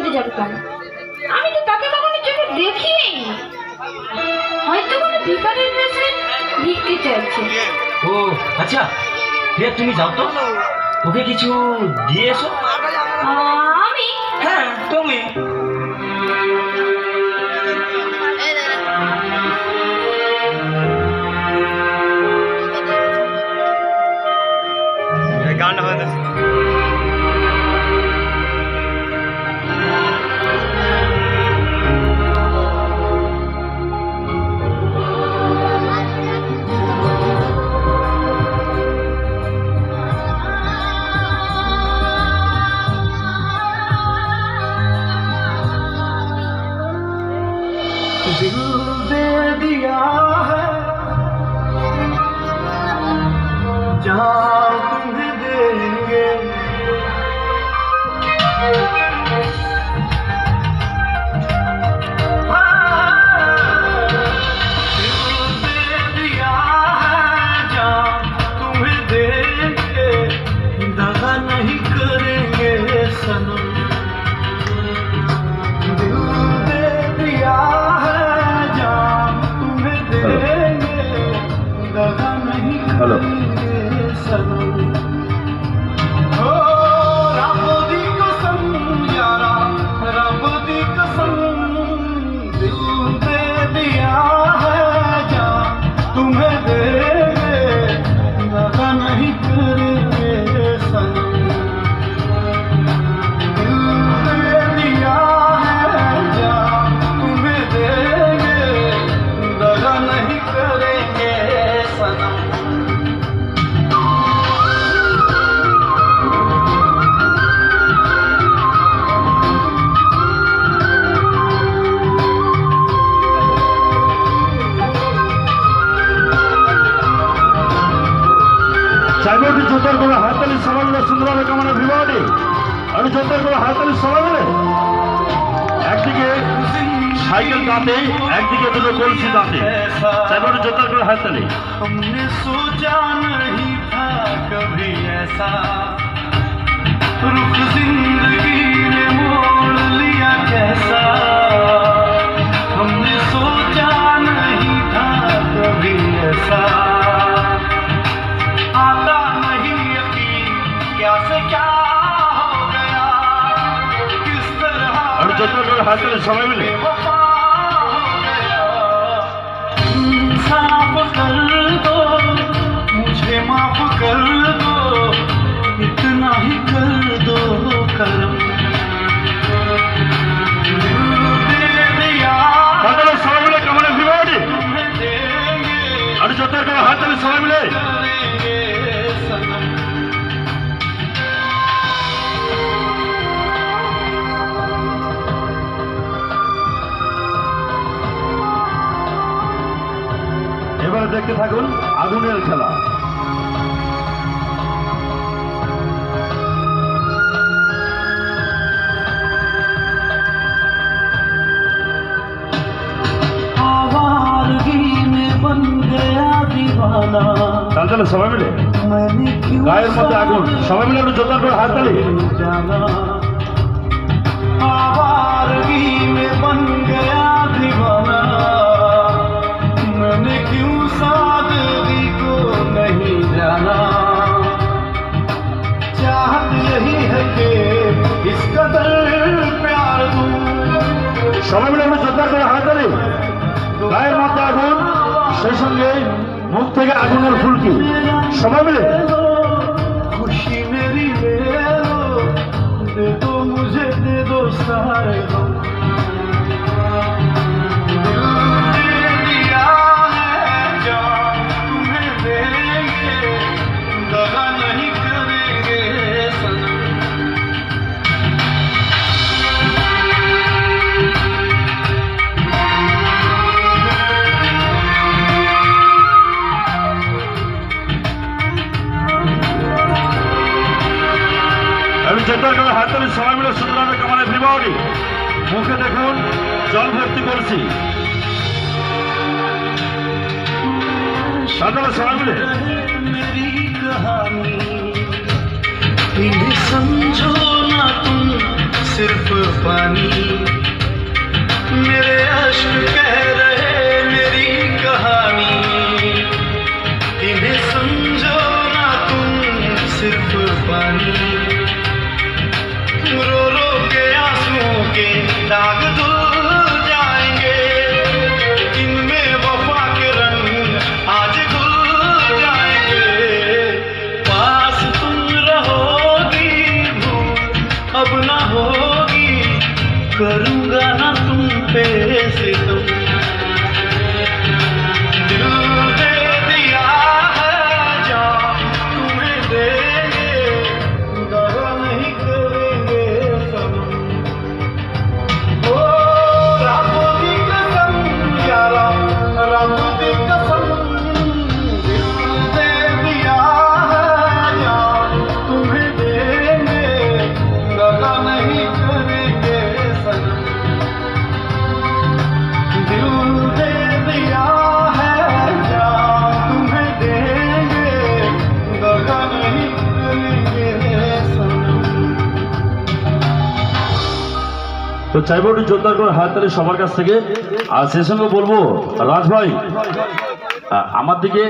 বলতে যাবে কেন? আমি তো তাকে কখনো চোখে দেখিনি। হয়তো কোনো ভিখারির বেশে ভিক্ষে চাইছে। ও আচ্ছা, তুমি যাও তো, ওকে কিছু দিয়ে এসো। আমি? হ্যাঁ তুমি। গানটা হয়ে গেছে। दिल दे दिया है जान तुम्हें देंगे, दिल दे दिया है जान तुम्हें देंगे, दगा नहीं करेंगे सनम। दिल दे दिया চাইবটি জোতার করে হাততালি সবাই মিলে সুন্দরভাবে কামনা ভিবাটি। আমি জোতার করে হাততালি সবাই মিলে, একদিকে সাইকেল দাঁতে, একদিকে দুটো কলসি দাঁতে, চাইবটি জোতার করে হাততালি। हमने सोचा नहीं था कभी ऐसा, रुख जिंदगी ने मोड़ लिया कैसा, हमने सोचा नहीं था कभी ऐसा, आता नहीं यकीन क्या से क्या हो गया, किस तरह আমি জোতার করে হাততালি সবাই মিলে। बेवफा हो गया। इंसाफ कर दो, मुझे माफ कर दो, इतना ही कर दो करम। दिल दे दिया হাততালি সবাই মিলে কামনা ভিবাটি। तुम्हें देंगे, আমি জোতার করে হাততালি সবাই মিলে। करेंगे सनम। এবারে দেখতে থাকুন আগুনের খেলা। आवारगी में बन गया दीवाना, তাহলে সবাই মিলে मैंने क्यों গায়ের মধ্যে আগুন, সবাই মিলে একটু জোতার করে হাততালি। जाना, आवारगी में बन गया दीवाना, मैंने क्यों सादगी को नहीं जाना, चाहत यही है कि इस कदर प्यार दूं, সবাই মিলে একটু জোতার করে হাততালি। গায়ের মধ্যে আগুন, সেই সঙ্গে মুখ থেকে আগুনের ফুলকি, সবাই মিলে। खुशी मेरी ले लो, दे दो मुझे, दे दो सारे गम। दिल दे दिया है जान तुम्हें देंगे, दगा नहीं करेंगे सनम। আমি জোতার করে হাততালি সবাই মিলে সুন্দরভাবে কামনা ভিবাটি। মুখে দেখুন জল ভর্তি করছি, তাহলে সবাই মিলে। मेरी कहानी इन्हें समझो ना तुम सिर्फ पानी, पे सितम दिल दे दिया है जान तुम्हें देंगे दगा नहीं करेंगे सनम ओ रब दी कसम यारा रब दी कसम दिल दे दिया है जान तुम्हें देंगे दगा नहीं करेंगे सनम दिल दे दिया है जान तुम्हें देंगे दगा नहीं करेंगे सनम তো চাইবো একটু জোরদার করে হাততালি সবার কাছ থেকে। আর সে সঙ্গে বলবো রাজ ভাই আমার দিকে